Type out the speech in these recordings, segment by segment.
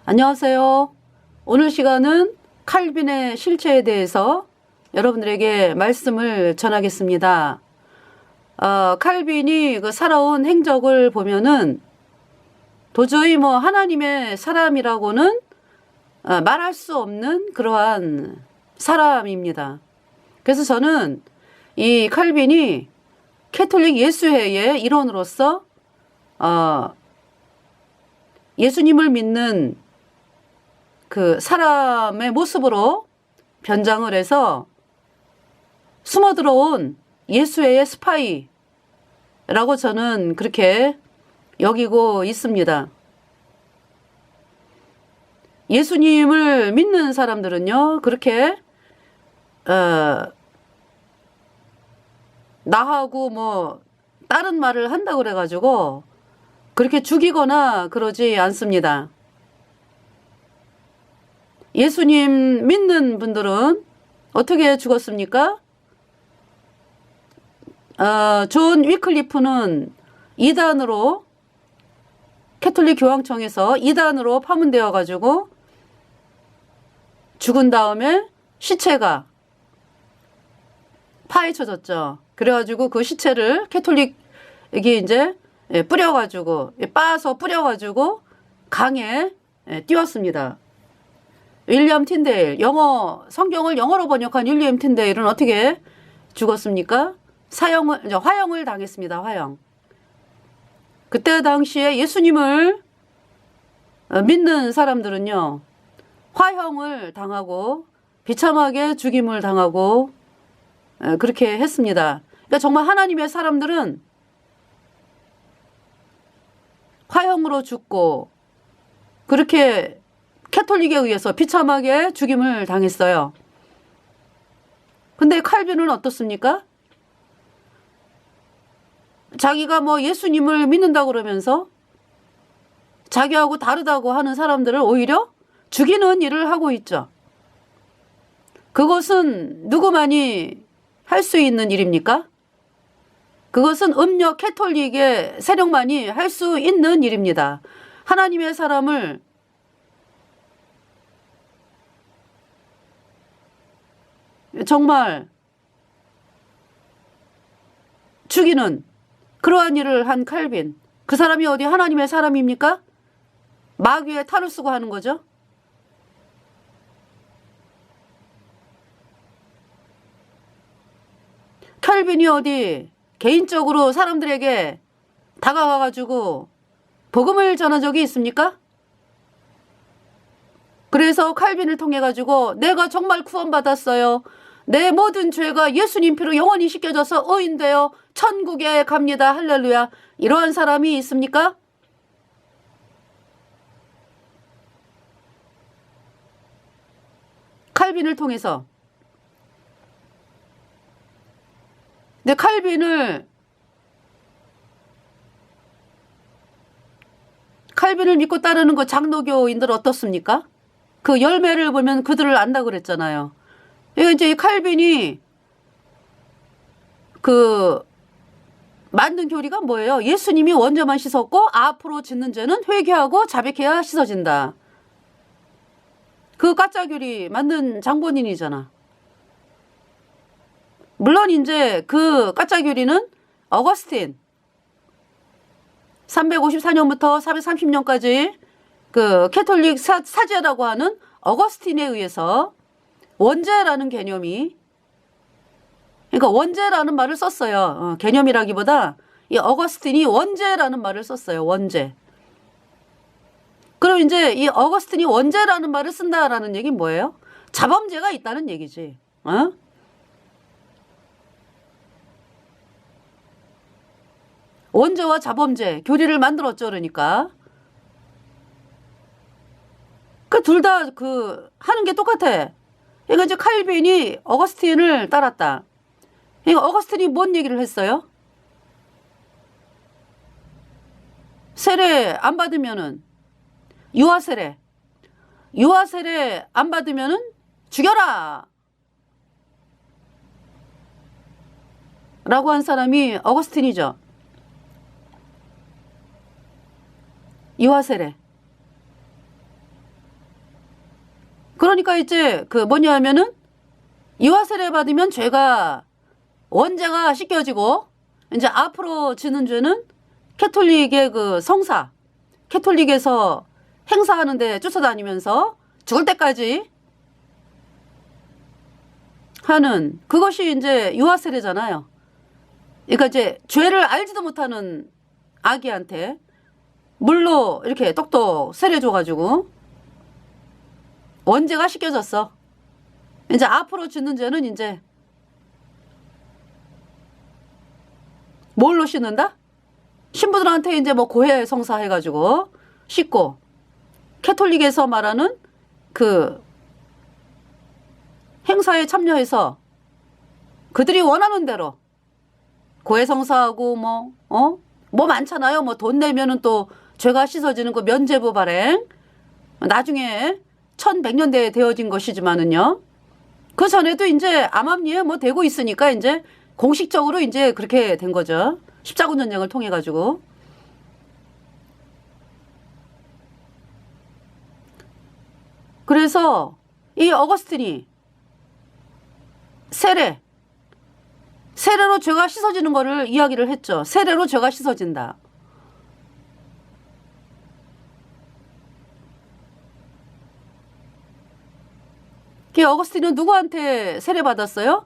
안녕하세요. 오늘 시간은 칼빈의 실체에 대해서 여러분들에게 말씀을 전하겠습니다. 칼빈이 살아온 행적을 보면은 도저히 하나님의 사람이라고는 말할 수 없는 그러한 사람입니다. 그래서 저는 이 칼빈이 캐톨릭 예수회의 일원으로서 예수님을 믿는 그 사람의 모습으로 변장을 해서 숨어 들어온 예수회의 스파이라고 저는 그렇게 여기고 있습니다. 예수님을 믿는 사람들은요, 그렇게 나하고 다른 말을 한다고 그래가지고 그렇게 죽이거나 그러지 않습니다. 예수님 믿는 분들은 어떻게 죽었습니까? 존 위클리프는 이단으로, 캐톨릭 교황청에서 이단으로 파문되어 가지고 죽은 다음에 시체가 파헤쳐졌죠. 그래가지고 그 시체를 캐톨릭이 이제 뿌려가지고, 빻아서 뿌려가지고 강에 띄웠습니다. 윌리엄 틴데일, 성경을 영어로 번역한 윌리엄 틴데일은 어떻게 죽었습니까? 화형을 당했습니다. 화형. 그때 당시에 예수님을 믿는 사람들은요, 화형을 당하고 비참하게 죽임을 당하고 그렇게 했습니다. 그러니까 정말 하나님의 사람들은 화형으로 죽고 그렇게 캐톨릭에 의해서 비참하게 죽임을 당했어요. 근데 칼빈은 어떻습니까? 자기가 예수님을 믿는다고 그러면서 자기하고 다르다고 하는 사람들을 오히려 죽이는 일을 하고 있죠. 그것은 누구만이 할 수 있는 일입니까? 그것은 음력 캐톨릭의 세력만이 할 수 있는 일입니다. 하나님의 사람을 정말 죽이는 그러한 일을 한 칼빈. 그 사람이 어디 하나님의 사람입니까? 마귀의 탈을 쓰고 하는 거죠. 칼빈이 어디 개인적으로 사람들에게 다가가가지고 복음을 전한 적이 있습니까? 그래서 칼빈을 통해가지고 내가 정말 구원받았어요. 내 모든 죄가 예수님 피로 영원히 씻겨져서 의인되어 천국에 갑니다. 할렐루야. 이러한 사람이 있습니까? 칼빈을 통해서. 근데 칼빈을 믿고 따르는 그 장로교인들 어떻습니까? 그 열매를 보면 그들을 안다고 그랬잖아요. 이제 이 칼빈이 만든 교리가 뭐예요? 예수님이 원죄만 씻었고 앞으로 짓는 죄는 회개하고 자백해야 씻어진다. 그 가짜 교리 만든 장본인이잖아. 물론 이제 그 가짜 교리는 어거스틴 354년부터 430년까지 그 캐톨릭 사제라고 하는 어거스틴에 의해서 원죄라는 개념이, 그러니까 원죄라는 말을 썼어요. 개념이라기보다 이 어거스틴이 원죄라는 말을 썼어요. 원죄. 그럼 이제 이 어거스틴이 원죄라는 말을 쓴다라는 얘기는 뭐예요? 자범죄가 있다는 얘기지. 원죄와 자범죄 교리를 만들었죠. 그러니까 그 둘 다 하는 게 똑같아. 그러니까 이제 칼빈이 어거스틴을 따랐다. 그러니까 어거스틴이 뭔 얘기를 했어요? 세례 안 받으면은 유아세례 안 받으면은 죽여라 라고 한 사람이 어거스틴이죠. 유아세례. 그러니까 이제 그 뭐냐 하면은 이와 세례 받으면 죄가 원죄가 씻겨지고 이제 앞으로 지는 죄는 캐톨릭의 그 성사, 캐톨릭에서 행사하는데 쫓아다니면서 죽을 때까지 하는 그것이 이제 유아 세례잖아요. 그러니까 이제 죄를 알지도 못하는 아기한테 물로 이렇게 똑똑 세례 줘가지고 원죄가 씻겨졌어. 이제 앞으로 짓는 죄는 이제 뭘로 씻는다? 신부들한테 이제 뭐 고해 성사 해가지고 씻고 캐톨릭에서 말하는 그 행사에 참여해서 그들이 원하는 대로 고해 성사하고 뭐 많잖아요. 뭐 돈 내면은 또 죄가 씻어지는 그 면죄부 발행 나중에 1100년대에 되어진 것이지만은요. 그 전에도 이제 암암리에 뭐 되고 있으니까 이제 공식적으로 이제 그렇게 된 거죠. 십자군 전쟁을 통해 가지고. 그래서 이 어거스틴이 세례로 죄가 씻어지는 거를 이야기를 했죠. 세례로 죄가 씻어진다. 그 어거스틴은 누구한테 세례받았어요?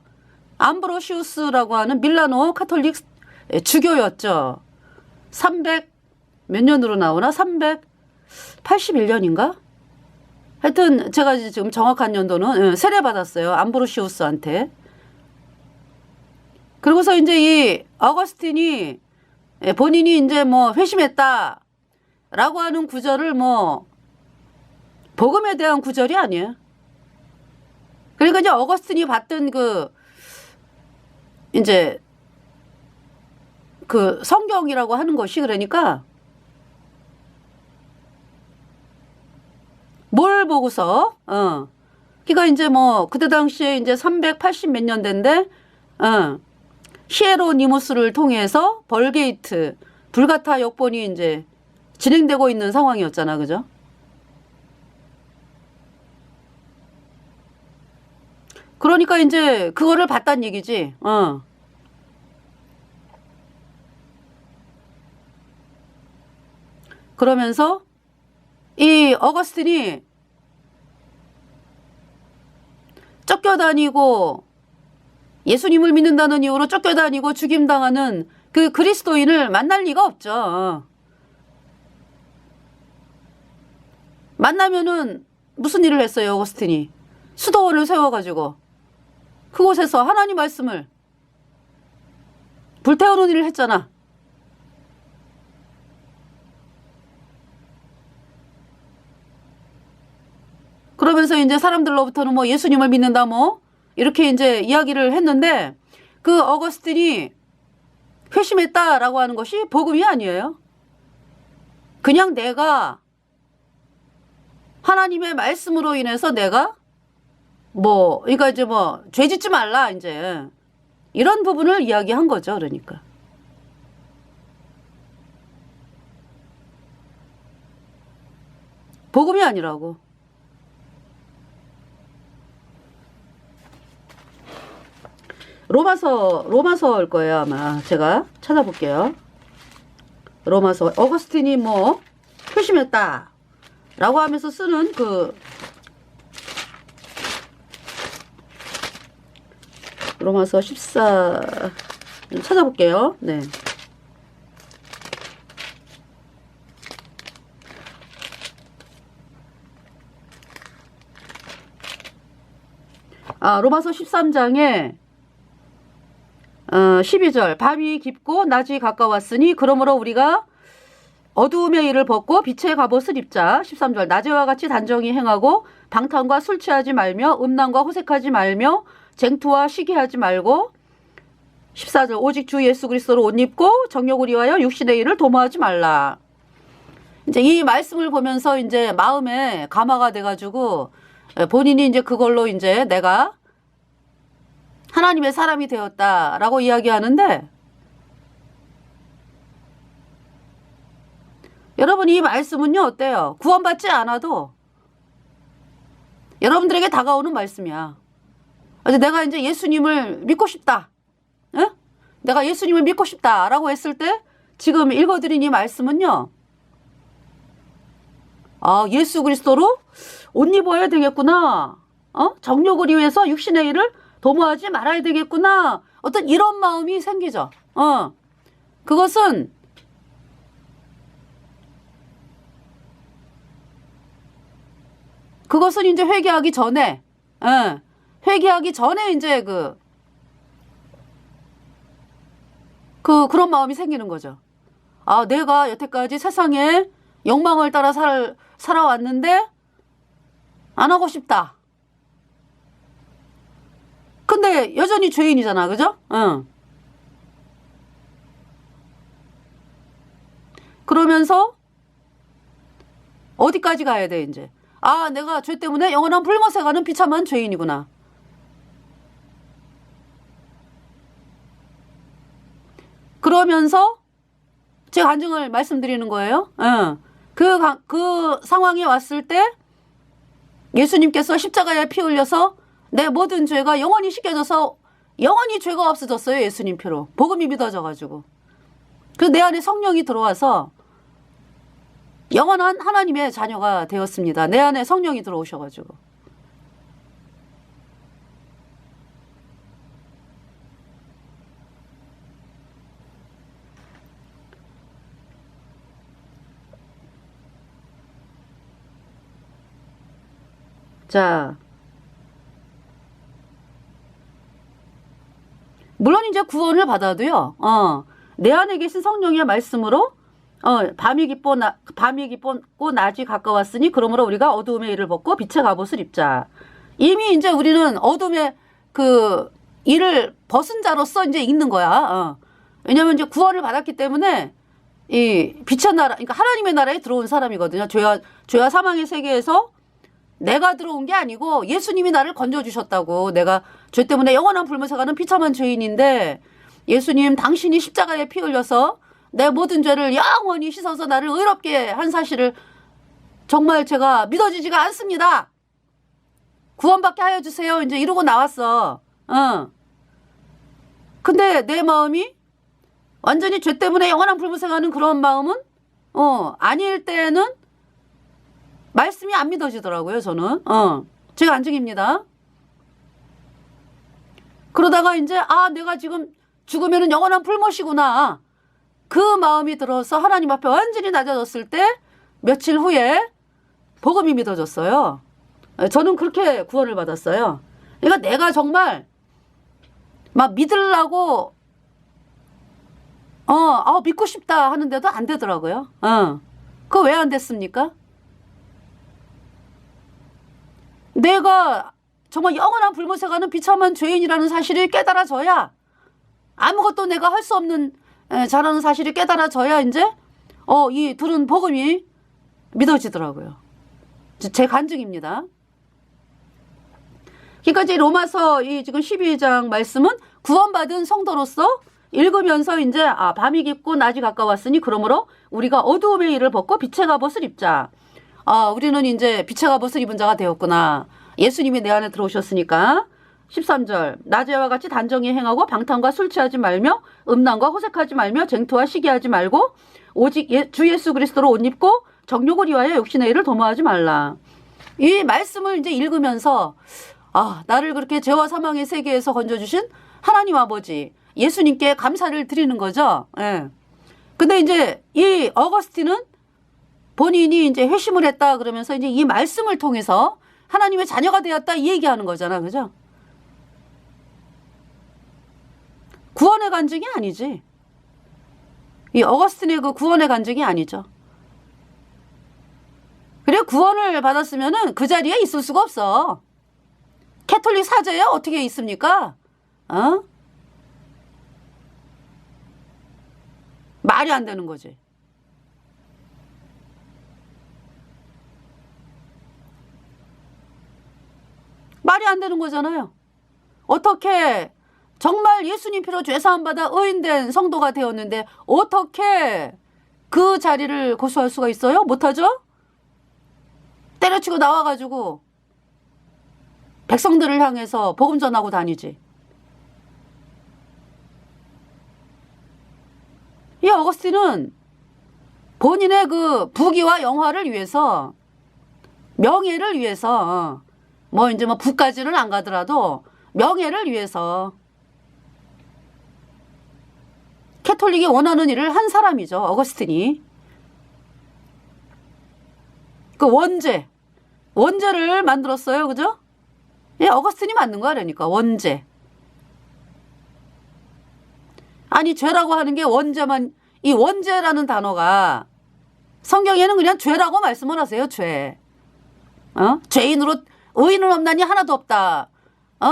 암브로시우스라고 하는 밀라노 카톨릭 주교였죠. 300 몇 년으로 나오나? 381년인가? 하여튼 제가 지금 정확한 연도는 세례받았어요. 암브로시우스한테. 그리고서 이제 이 어거스틴이 본인이 이제 뭐 회심했다 라고 하는 구절을 뭐 복음에 대한 구절이 아니에요. 그러니까 이제 어거스틴이 받던 이제 그 성경이라고 하는 것이 그러니까 뭘 보고서 그러니까 이제 뭐 그때 당시에 이제 380 몇 년대인데 히에로니무스를 통해서 벌게이트 불가타 역본이 이제 진행되고 있는 상황이었잖아. 그죠? 그러니까 이제 그거를 봤단 얘기지. 그러면서 이 어거스틴이 쫓겨다니고 예수님을 믿는다는 이유로 쫓겨다니고 죽임당하는 그 그리스도인을 만날 리가 없죠. 만나면은 무슨 일을 했어요, 어거스틴이? 수도원을 세워가지고 그곳에서 하나님 말씀을 불태우는 일을 했잖아. 그러면서 이제 사람들로부터는 뭐 예수님을 믿는다 뭐 이렇게 이제 이야기를 했는데 그 어거스틴이 회심했다라고 하는 것이 복음이 아니에요. 그냥 내가 하나님의 말씀으로 인해서 내가 그러니까 이제 죄 짓지 말라 이제 이런 부분을 이야기한 거죠. 그러니까. 복음이 아니라고. 로마서일 거예요, 아마. 제가 찾아볼게요. 로마서, 어거스틴이 회심했다. 라고 하면서 쓰는 로마서 14, 찾아볼게요. 네. 로마서 13장에 12절 밤이 깊고 낮이 가까웠으니 그러므로 우리가 어두움의 일을 벗고 빛의 갑옷을 입자. 13절 낮에와 같이 단정히 행하고 방탕과 술 취하지 말며 음란과 호색하지 말며 쟁투와 시기하지 말고 14절 오직 주 예수 그리스도로 옷 입고 정욕을 위하여 육신의 일을 도모하지 말라. 이제 이 말씀을 보면서 이제 마음에 감화가 돼가지고 본인이 이제 그걸로 이제 내가 하나님의 사람이 되었다라고 이야기하는데 여러분 이 말씀은요 어때요? 구원받지 않아도 여러분들에게 다가오는 말씀이야. 그래서 내가 이제 예수님을 믿고 싶다. 응? 내가 예수님을 믿고 싶다라고 했을 때 지금 읽어드린 이 말씀은요. 아, 예수 그리스도로 옷 입어야 되겠구나. 정욕을 위해서 육신의 일을 도모하지 말아야 되겠구나. 어떤 이런 마음이 생기죠. 그것은 이제 회개하기 전에, 회개하기 전에 이제 그런 마음이 생기는 거죠. 아, 내가 여태까지 세상에 욕망을 따라 살아왔는데, 안 하고 싶다. 근데 여전히 죄인이잖아, 그죠? 그러면서, 어디까지 가야 돼, 이제? 아, 내가 죄 때문에 영원한 불못에 가는 비참한 죄인이구나. 그러면서 제 간증을 말씀드리는 거예요. 그 상황에 왔을 때 예수님께서 십자가에 피 흘려서 내 모든 죄가 영원히 씻겨져서 영원히 죄가 없어졌어요. 예수님 피로. 복음이 믿어져가지고. 그 내 안에 성령이 들어와서 영원한 하나님의 자녀가 되었습니다. 내 안에 성령이 들어오셔가지고. 자, 물론 이제 구원을 받아도요. 내 안에 계신 성령의 말씀으로 밤이 깊고 낮이 가까웠으니 그러므로 우리가 어두움의 일을 벗고 빛의 갑옷을 입자. 이미 이제 우리는 어둠의 그 일을 벗은 자로서 이제 있는 거야. 왜냐면 이제 구원을 받았기 때문에 이 빛의 나라, 그러니까 하나님의 나라에 들어온 사람이거든요. 죄와 사망의 세계에서 내가 들어온 게 아니고 예수님이 나를 건져주셨다고. 내가 죄 때문에 영원한 불못에 가는 비참한 죄인인데 예수님 당신이 십자가에 피 흘려서 내 모든 죄를 영원히 씻어서 나를 의롭게 한 사실을 정말 제가 믿어지지가 않습니다. 구원받게 하여 주세요. 이제 이러고 나왔어. 근데 내 마음이 완전히 죄 때문에 영원한 불못에 가는 그런 마음은 아닐 때는 말씀이 안 믿어지더라고요. 저는 제 간증입니다. 그러다가 이제 내가 지금 죽으면 영원한 불못이구나. 그 마음이 들어서 하나님 앞에 완전히 낮아졌을 때 며칠 후에 복음이 믿어졌어요. 저는 그렇게 구원을 받았어요. 그러니까 내가 정말 막 믿으려고 믿고 싶다 하는데도 안 되더라고요. 그거 왜 안 됐습니까? 내가 정말 영원한 불못에 가는 비참한 죄인이라는 사실을 깨달아져야 아무것도 내가 할 수 없는 자라는 사실이 깨달아져야 이제 이 들은 복음이 믿어지더라고요. 제 간증입니다. 그러니까 이제 로마서 이 지금 12장 말씀은 구원받은 성도로서 읽으면서 이제 밤이 깊고 낮이 가까웠으니 그러므로 우리가 어두움의 일을 벗고 빛의 갑옷을 입자. 우리는 이제 빛의 갑옷을 입은 자가 되었구나. 예수님이 내 안에 들어오셨으니까. 13절 낮에와 같이 단정히 행하고 방탕과 술 취하지 말며 음란과 호색하지 말며 쟁투와 시기하지 말고 오직 주 예수 그리스도로 옷 입고 정욕을 위하여 육신의 일을 도모하지 말라. 이 말씀을 이제 읽으면서 나를 그렇게 죄와 사망의 세계에서 건져주신 하나님 아버지 예수님께 감사를 드리는 거죠. 예. 근데 이제 이 어거스틴은 본인이 이제 회심을 했다 그러면서 이제 이 말씀을 통해서 하나님의 자녀가 되었다 이 얘기하는 거잖아. 그죠? 구원의 간증이 아니지. 이 어거스틴의 그 구원의 간증이 아니죠. 그래 구원을 받았으면은 그 자리에 있을 수가 없어. 캐톨릭 사제에 어떻게 있습니까? 말이 안 되는 거지. 말이 안 되는 거잖아요. 어떻게 정말 예수님 피로 죄사함 받아 의인된 성도가 되었는데 어떻게 그 자리를 고수할 수가 있어요? 못하죠? 때려치고 나와가지고 백성들을 향해서 복음 전하고 다니지. 이 어거스틴은 본인의 그 부귀와 영화를 위해서, 명예를 위해서, 뭐 이제 뭐 부까지는 안 가더라도 명예를 위해서 캐톨릭이 원하는 일을 한 사람이죠. 어거스틴이. 그 원죄를 만들었어요. 그죠? 예, 어거스틴이 만든 거야. 그러니까 원죄. 아니 죄라고 하는 게 원죄만, 이 원죄라는 단어가 성경에는 그냥 죄라고 말씀을 하세요. 죄. 죄인으로 의인은 없나니 하나도 없다.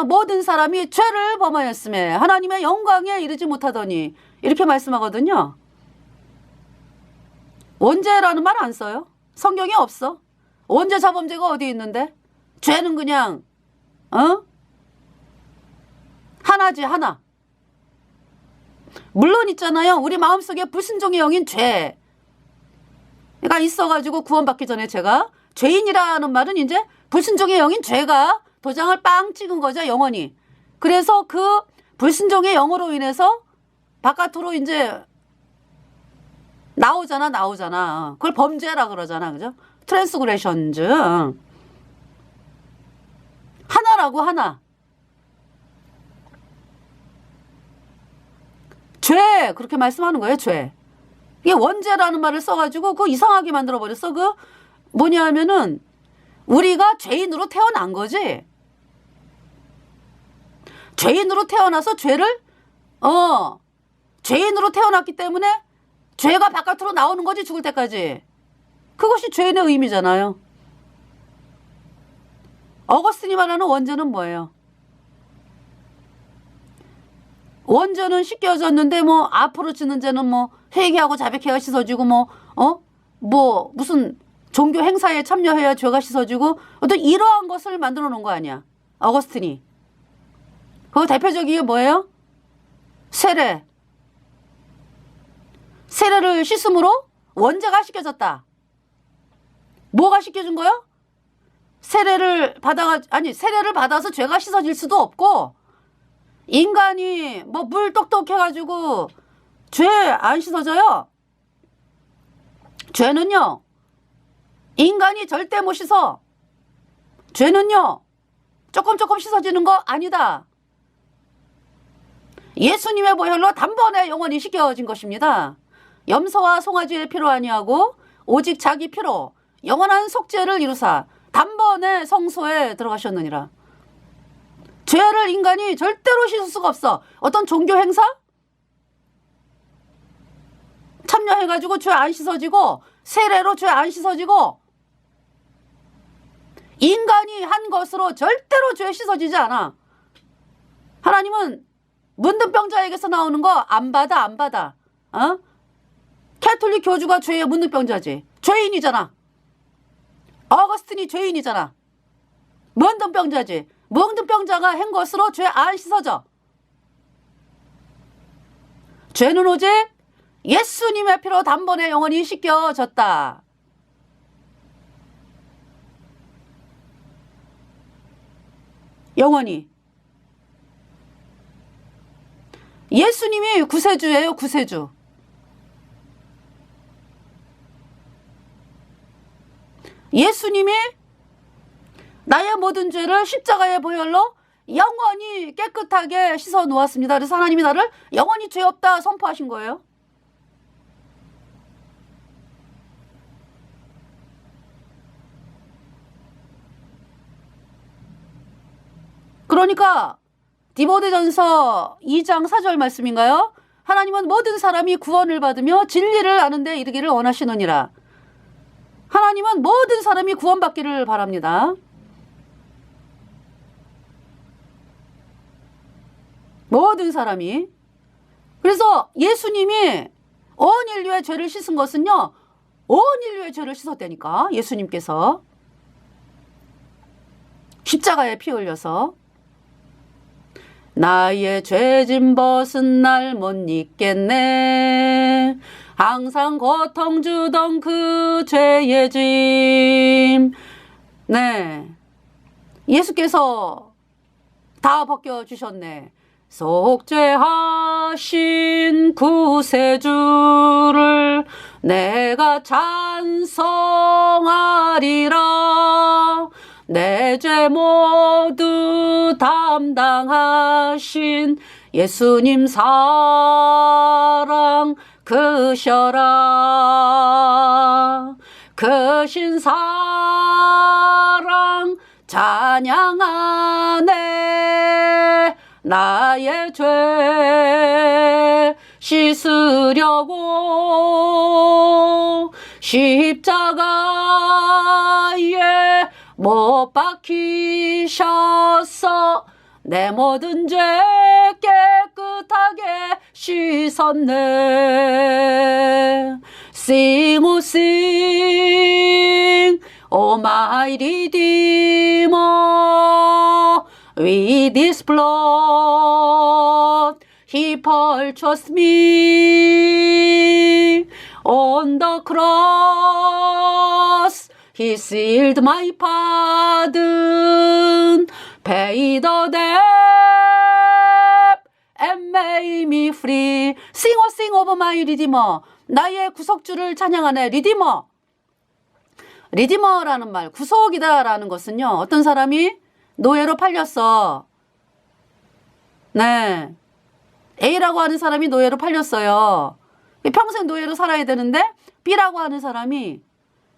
모든 사람이 죄를 범하였음에 하나님의 영광에 이르지 못하더니, 이렇게 말씀하거든요. 원죄라는 말 안 써요. 성경에 없어. 원죄 자범죄가 어디 있는데? 죄는 그냥 하나지, 하나. 물론 있잖아요. 우리 마음속에 불순종의 영인 죄가 있어가지고 구원받기 전에 제가 죄인이라는 말은 이제 불순종의 영인 죄가 도장을 빵 찍은 거죠. 영원히. 그래서 그 불순종의 영으로 인해서 바깥으로 이제 나오잖아. 그걸 범죄라 그러잖아. 그죠? 트랜스그레션즈. 하나라고, 하나. 죄, 그렇게 말씀하는 거예요. 죄. 이게 원죄라는 말을 써가지고 그거 이상하게 만들어버렸어. 그 뭐냐 하면은 우리가 죄인으로 태어난 거지. 죄인으로 태어나서 죄인으로 태어났기 때문에 죄가 바깥으로 나오는 거지, 죽을 때까지. 그것이 죄인의 의미잖아요. 어거스틴이 말하는 원죄는 뭐예요? 원죄는 씻겨졌는데 뭐 앞으로 지는 죄는 뭐 회개하고 자백해야 씻어지고 뭐 무슨 종교 행사에 참여해야 죄가 씻어지고 어떤 이러한 것을 만들어 놓은 거 아니야. 어거스틴이. 그 대표적인 게 뭐예요? 세례. 세례를 씻음으로 원죄가 씻겨졌다. 뭐가 씻겨준 거요? 세례를 받아서 죄가 씻어질 수도 없고, 인간이 뭐 물 똑똑해가지고 죄 안 씻어져요. 죄는요, 인간이 절대 못 씻어. 죄는요, 조금 씻어지는 거 아니다. 예수님의 보혈로 단번에 영원히 씻겨진 것입니다. 염소와 송아지의 피로 아니하고 오직 자기 피로 영원한 속죄를 이루사 단번에 성소에 들어가셨느니라. 죄를 인간이 절대로 씻을 수가 없어. 어떤 종교 행사? 참여해가지고 죄 안 씻어지고, 세례로 죄 안 씻어지고, 인간이 한 것으로 절대로 죄 씻어지지 않아. 하나님은 문둥병자에게서 나오는 거 안 받아. 캐톨릭 교주가 죄의 문둥병자지. 죄인이잖아. 어거스틴이 죄인이잖아. 문둥병자지. 문둥병자가 한 것으로 죄 안 씻어져. 죄는 오직 예수님의 피로 단번에 영원히 씻겨졌다. 영원히. 예수님이 구세주예요. 구세주. 예수님이 나의 모든 죄를 십자가의 보혈로 영원히 깨끗하게 씻어 놓았습니다. 그래서 하나님이 나를 영원히 죄 없다 선포하신 거예요. 그러니까 디모데전서 2장 4절 말씀인가요? 하나님은 모든 사람이 구원을 받으며 진리를 아는 데 이르기를 원하시느니라. 하나님은 모든 사람이 구원받기를 바랍니다. 모든 사람이. 그래서 예수님이 온 인류의 죄를 씻은 것은요, 온 인류의 죄를 씻었다니까. 예수님께서 십자가에 피 흘려서 나의 죄짐 벗은 날 못 잊겠네. 항상 고통 주던 그 죄의 짐. 네. 예수께서 다 벗겨주셨네. 속죄하신 구세주를 내가 찬송하리라. 내 죄 모두 담당하신 예수님 사랑 크셔라. 크신 사랑 찬양하네. 나의 죄 씻으려고 십자가에 못 박히셨어. 내 모든 죄 깨끗하게 씻었네. Sing, oh sing, oh my Redeemer, with His blood He purchased me. On the cross He sealed my pardon, paid the debt and made me free. Sing, oh sing of my Redeemer. 나의 구속주를 찬양하네. 리디머. 리디머라는 말, 구속이다라는 것은요, 어떤 사람이 노예로 팔렸어. 네. A라고 하는 사람이 노예로 팔렸어요. 평생 노예로 살아야 되는데, B라고 하는 사람이,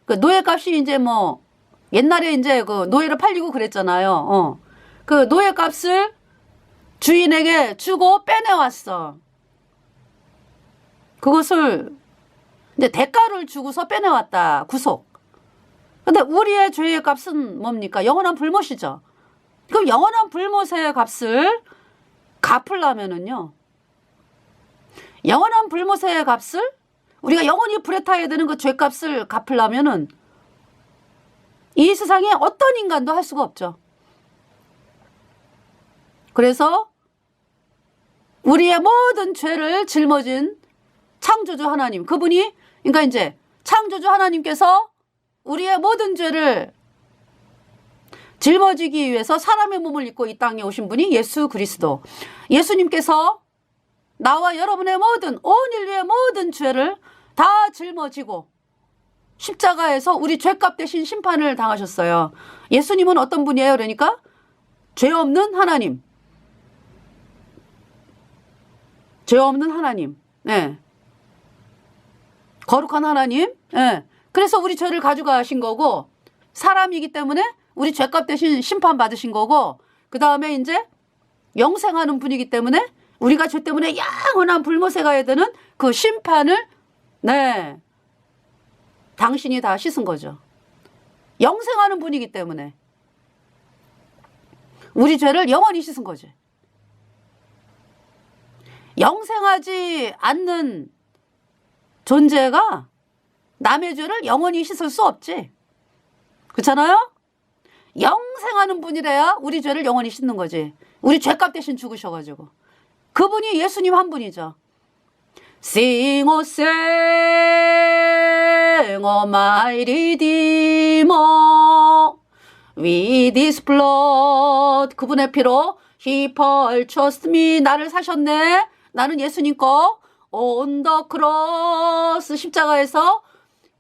그 노예값이 이제 뭐, 옛날에 이제 그 노예로 팔리고 그랬잖아요. 그 노예값을 주인에게 주고 빼내왔어. 그것을 이제 대가를 주고서 빼내왔다. 구속. 근데 우리의 죄의 값은 뭡니까? 영원한 불못이죠. 그럼 영원한 불못의 값을 갚으려면은요. 영원한 불못의 값을 우리가 영원히 불에 타야 되는 그 죄값을 갚으려면은 이 세상에 어떤 인간도 할 수가 없죠. 그래서 우리의 모든 죄를 짊어진 창조주 하나님, 그분이, 그러니까 이제 창조주 하나님께서 우리의 모든 죄를 짊어지기 위해서 사람의 몸을 입고 이 땅에 오신 분이 예수 그리스도. 예수님께서 나와 여러분의 모든, 온 인류의 모든 죄를 다 짊어지고 십자가에서 우리 죄값 대신 심판을 당하셨어요. 예수님은 어떤 분이에요? 그러니까 죄 없는 하나님. 죄 없는 하나님. 네. 거룩한 하나님. 네. 그래서 우리 죄를 가져가신 거고, 사람이기 때문에 우리 죄값 대신 심판 받으신 거고, 그 다음에 이제 영생하는 분이기 때문에 우리가 죄 때문에 영원한 불못에 가야 되는 그 심판을, 네, 당신이 다 씻은 거죠. 영생하는 분이기 때문에 우리 죄를 영원히 씻은 거지. 영생하지 않는 존재가 남의 죄를 영원히 씻을 수 없지. 그렇잖아요? 영생하는 분이래야 우리 죄를 영원히 씻는 거지. 우리 죄값 대신 죽으셔가지고. 그분이 예수님 한 분이죠. Sing, oh sing, oh my Redeemer, with His blood. 그분의 피로 He purchased me. 나를 사셨네. 나는 예수님 거. On the cross. 십자가에서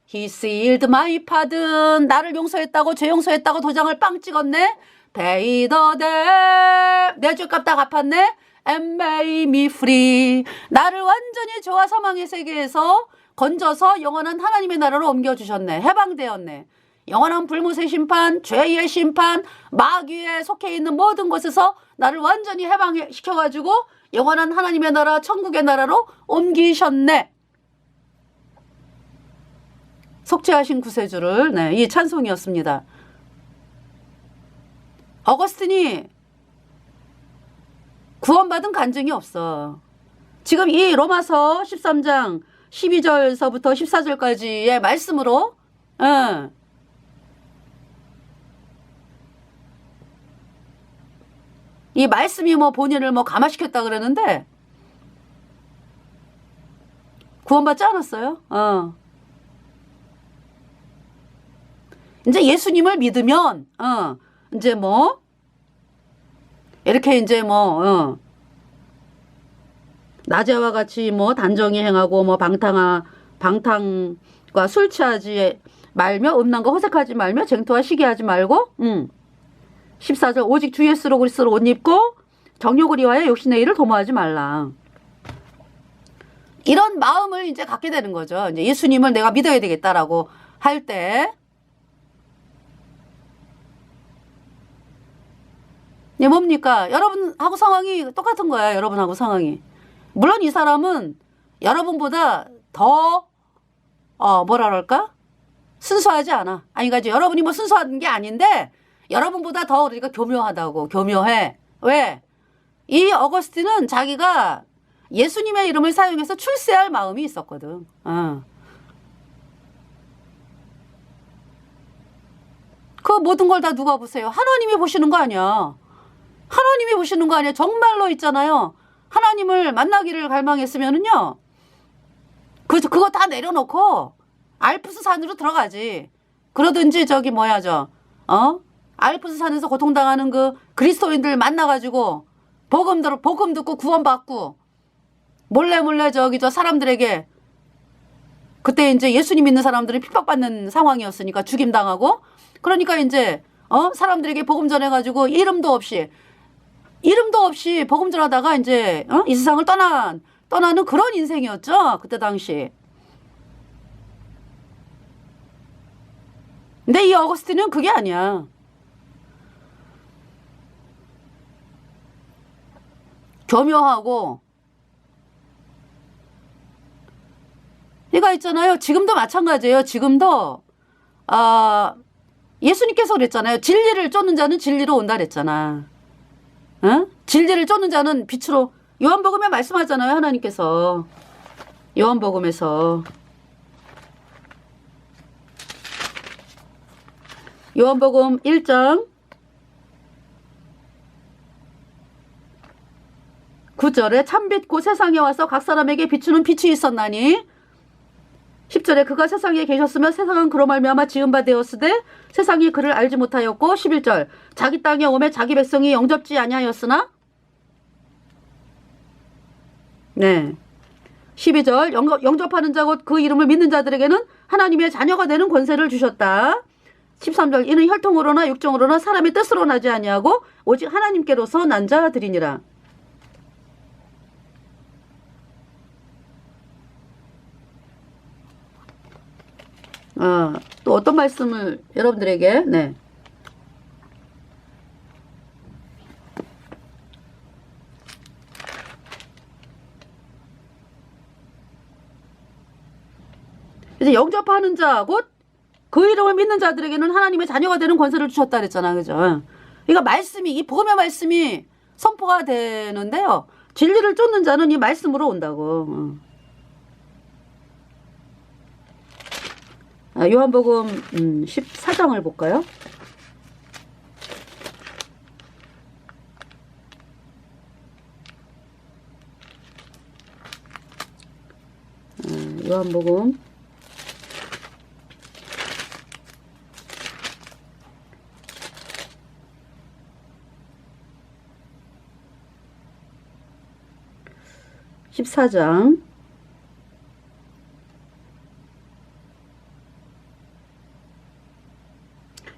He sealed my pardon. 나를 용서했다고, 죄 용서했다고 도장을 빵 찍었네. Pay the debt. 내 죄값 다 갚았네. And made me free. 나를 완전히 죄와 사망의 세계에서 건져서 영원한 하나님의 나라로 옮겨주셨네. 해방되었네. 영원한 불못의 심판, 죄의 심판, 마귀에 속해 있는 모든 곳에서 나를 완전히 해방시켜가지고 영원한 하나님의 나라, 천국의 나라로 옮기셨네. 속죄하신 구세주를, 네, 이 찬송이었습니다. 어거스틴이 구원받은 간증이 없어. 지금 이 로마서 13장 12절서부터 14절까지의 말씀으로, 이 말씀이 뭐 본인을 뭐 감화시켰다 그러는데 구원받지 않았어요. 이제 예수님을 믿으면 이제 뭐 이렇게 이제 뭐, 낮에와 같이 뭐 단정히 행하고 뭐 방탕과 술 취하지 말며 음란과 호색하지 말며 쟁토와 시기하지 말고 14절 오직 주 예수로 그리스도로 옷 입고 정욕을 위하여 욕심의 일을 도모하지 말라. 이런 마음을 이제 갖게 되는 거죠. 이제 예수님을 내가 믿어야 되겠다라고 할 때. 이게 뭡니까? 여러분하고 상황이 똑같은 거야. 여러분하고 상황이. 물론 이 사람은 여러분보다 더 뭐라 그럴까? 순수하지 않아. 아니 그러니까 여러분이 뭐 순수한 게 아닌데 여러분보다 더 그러니까 교묘하다고. 교묘해. 왜? 이 어거스틴은 자기가 예수님의 이름을 사용해서 출세할 마음이 있었거든. 그 모든 걸 다 누가 보세요? 하나님이 보시는 거 아니야. 하나님이 보시는 거 아니야. 정말로 있잖아요. 하나님을 만나기를 갈망했으면은요. 그거 다 내려놓고 알프스 산으로 들어가지. 그러든지 저기 뭐야 알프스 산에서 고통당하는 그 그리스도인들 만나가지고 복음 듣고 구원받고 몰래 저기 저 사람들에게 그때 이제 예수님 믿는 사람들이 핍박받는 상황이었으니까 죽임당하고 그러니까 이제 사람들에게 복음 전해가지고 이름도 없이 복음 전하다가 이제 이 세상을 떠나는 그런 인생이었죠. 그때 당시. 근데 이 어거스틴은 그게 아니야. 교묘하고 얘가 있잖아요. 지금도 마찬가지예요. 지금도 예수님께서 그랬잖아요. 진리를 쫓는 자는 진리로 온다 그랬잖아. 진리를 쫓는 자는 빛으로 요한복음에 말씀하잖아요. 하나님께서 요한복음에서 요한복음 1장 9절에 참빛 곧 세상에 와서 각 사람에게 비추는 빛이 있었나니 10절에 그가 세상에 계셨으면 세상은 그로 말미암아 지은 바 되었으되 세상이 그를 알지 못하였고 11절 자기 땅에 오매 자기 백성이 영접지 아니하였으나 네 12절 영접하는 자 곧 그 이름을 믿는 자들에게는 하나님의 자녀가 되는 권세를 주셨다. 13절 이는 혈통으로나 육정으로나 사람의 뜻으로 나지 아니하고 오직 하나님께로서 난 자들이니라. 또 어떤 말씀을 여러분들에게 네. 이제 영접하는 자 곧 그 이름을 믿는 자들에게는 하나님의 자녀가 되는 권세를 주셨다 그랬잖아. 그죠? 그러니까 말씀이 이 복음의 말씀이 선포가 되는데요. 진리를 쫓는 자는 이 말씀으로 온다고. 요한복음 14장을 볼까요? 요한복음 14장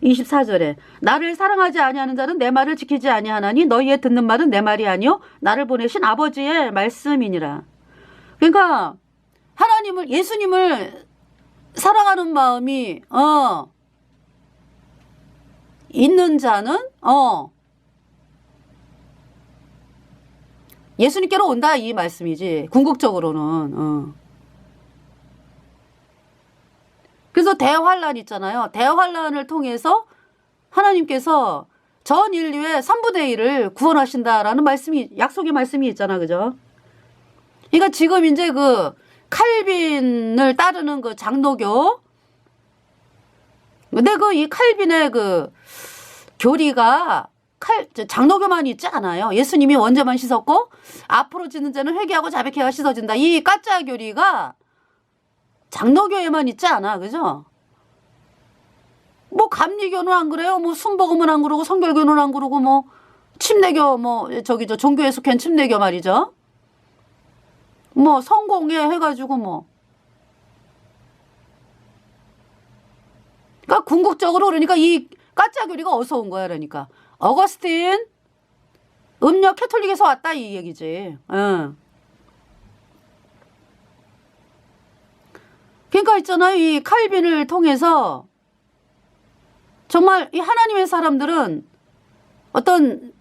24절에 나를 사랑하지 아니하는 자는 내 말을 지키지 아니하나니 너희의 듣는 말은 내 말이 아니요 나를 보내신 아버지의 말씀이니라. 그러니까 하나님을 예수님을 사랑하는 마음이 있는 자는 예수님께로 온다 이 말씀이지. 궁극적으로는. 그래서 대환란 있잖아요. 대환란을 통해서 하나님께서 전 인류의 3분의 1을 구원하신다라는 말씀이 약속의 말씀이 있잖아. 그죠? 그러니까 지금 이제 그 칼빈을 따르는 그 장로교 근데 그 이 칼빈의 그 교리가 장로교만 있지 않아요. 예수님이 원죄만 씻었고 앞으로 짓는 죄는 회개하고 자백해야 씻어진다. 이 가짜 교리가 장로교에만 있지 않아. 그죠? 뭐 감리교는 안 그래요. 뭐 순복음은 안 그러고 성결교는 안 그러고 뭐 침례교 종교에 속한 침례교 말이죠. 뭐 성공회 해가지고 뭐. 그러니까 궁극적으로 그러니까 이 가짜교리가 어디서 온 거야 그러니까. 어거스틴 음력 캐톨릭에서 왔다 이 얘기지. 응. 그러니까 있잖아요. 이 칼빈을 통해서 정말 이 하나님의 사람들은 어떤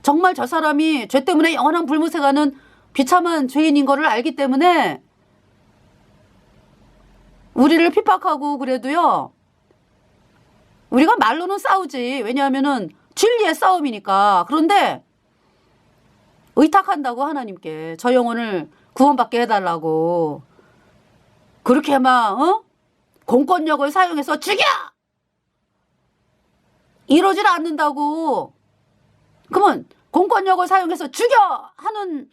정말 저 사람이 죄 때문에 영원한 불못에 가는 비참한 죄인인 거를 알기 때문에 우리를 핍박하고 그래도요. 우리가 말로는 싸우지. 왜냐하면은 진리의 싸움이니까. 그런데 의탁한다고 하나님께 저 영혼을 구원받게 해달라고. 그렇게 막 공권력을 사용해서 죽여! 이러질 않는다고. 그러면 공권력을 사용해서 죽여! 하는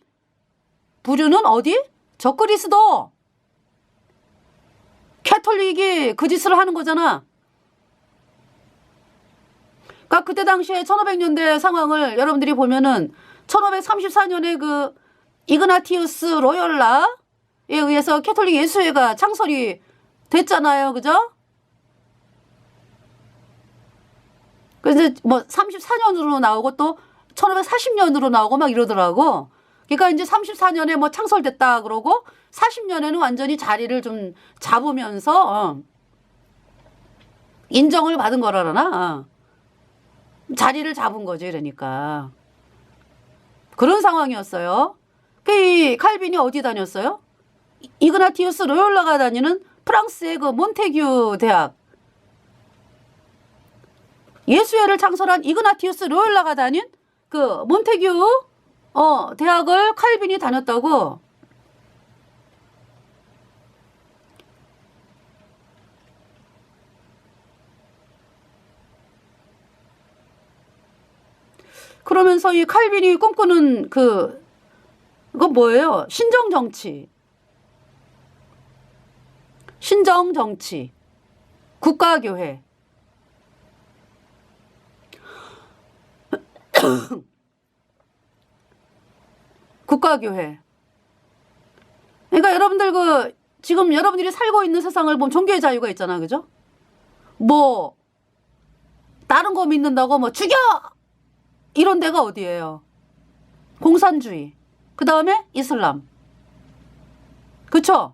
부류는 어디? 저 그리스도. 캐톨릭이 그 짓을 하는 거잖아. 그러니까 그때 당시에 1500년대 상황을 여러분들이 보면은 1534년에 그 이그나티우스 로열라에 의해서 캐톨릭 예수회가 창설이 됐잖아요. 그죠? 그래서 뭐 34년으로 나오고 또 1540년으로 나오고 막 이러더라고. 그러니까 이제 34년에 뭐 창설됐다 그러고 40년에는 완전히 자리를 좀 잡으면서 인정을 받은 거라나. 자리를 잡은 거죠. 그러니까. 그런 상황이었어요. 이 칼빈이 어디 다녔어요? 이그나티우스 로열라가 다니는 프랑스의 그 몬테규 대학. 예수회를 창설한 이그나티우스 로열라가 다닌 그 몬테규 대학을 칼빈이 다녔다고. 그러면서 이 칼빈이 꿈꾸는 그건 뭐예요? 신정정치. 신정정치. 국가교회. 국가교회. 그러니까 여러분들 지금 여러분들이 살고 있는 세상을 보면 종교의 자유가 있잖아. 그죠? 뭐 다른 거 믿는다고 뭐 죽여! 이런 데가 어디예요? 공산주의. 그 다음에 이슬람. 그쵸?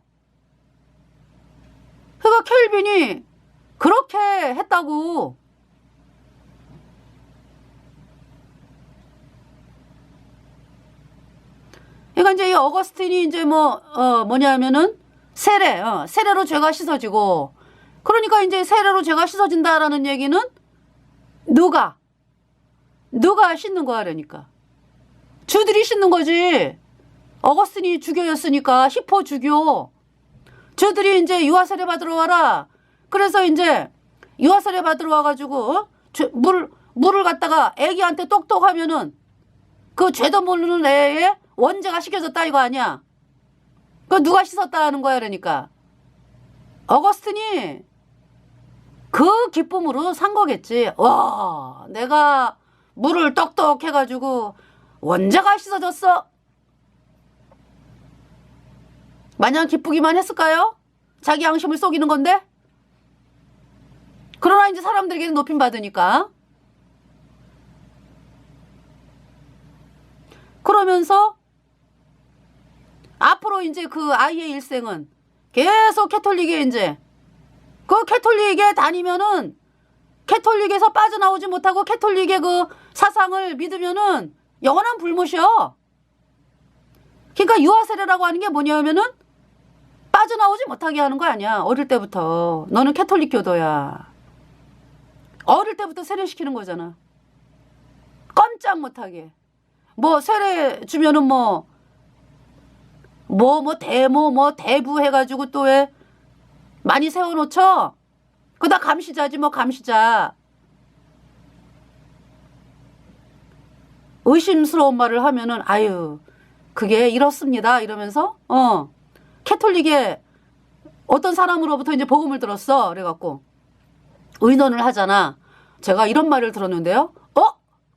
그러니까 켈빈이 그렇게 했다고. 그러니까 이제 이 어거스틴이 이제 뭐냐면은 세례로 죄가 씻어지고. 그러니까 이제 세례로 죄가 씻어진다라는 얘기는 누가 씻는 거야, 그러니까. 주들이 씻는 거지. 어거스틴이 주교였으니까, 히포 주교. 주들이 이제 유아세례 받으러 와라. 그래서 이제 유아세례 받으러 와가지고, 물을 갖다가 애기한테 똑똑 하면은, 그 죄도 모르는 애에 원죄가 씻겨졌다 이거 아니야. 그 누가 씻었다 하는 거야, 그러니까. 어거스틴이 그 기쁨으로 산 거겠지. 와, 내가 물을 똑똑 해가지고 원죄가 씻어졌어. 마냥 기쁘기만 했을까요? 자기 양심을 속이는 건데. 그러나 이제 사람들에게는 높임 받으니까. 그러면서 앞으로 이제 그 아이의 일생은 계속 캐톨릭에 이제 그 캐톨릭에 다니면은 캐톨릭에서 빠져나오지 못하고 캐톨릭의 그 사상을 믿으면은 영원한 불못이요. 그러니까 유아세례라고 하는 게 뭐냐면은 빠져나오지 못하게 하는 거 아니야. 어릴 때부터. 너는 캐톨릭 교도야. 어릴 때부터 세례시키는 거잖아. 꼼짝 못하게. 뭐 세례 주면은 대부 해가지고 또 왜 많이 세워놓죠? 그다 감시자지 감시자. 의심스러운 말을 하면은 아유 그게 이렇습니다 이러면서 캐톨릭에 어떤 사람으로부터 이제 복음을 들었어. 그래갖고 의논을 하잖아. 제가 이런 말을 들었는데요.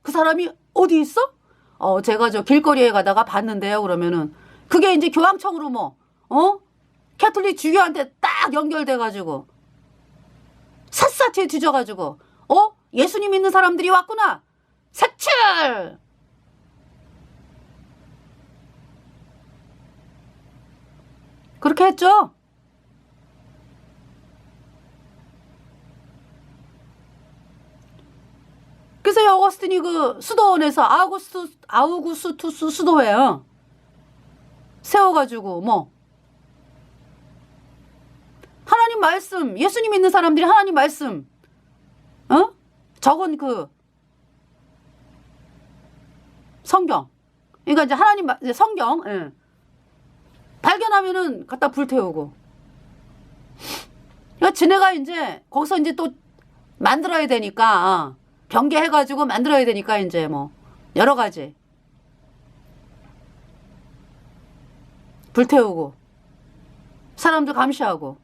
그 사람이 어디 있어? 제가 저 길거리에 가다가 봤는데요. 그러면은 그게 이제 교황청으로 뭐 캐톨릭 주교한테 딱 연결돼가지고 샅샅이 뒤져가지고 예수님 믿는 사람들이 왔구나. 색칠! 그렇게 했죠. 그래서 어거스틴이 그 수도원에서 아우구스투스 수도회요. 세워가지고 뭐 하나님 말씀, 예수님 믿는 사람들이 하나님 말씀 적은 그 성경, 그러니까 이제 하나님 성경 발견하면은 갖다 불태우고. 그러니까 지네가 이제 거기서 이제 또 만들어야 되니까 변개해가지고 만들어야 되니까 이제 뭐 여러 가지 불태우고 사람들 감시하고.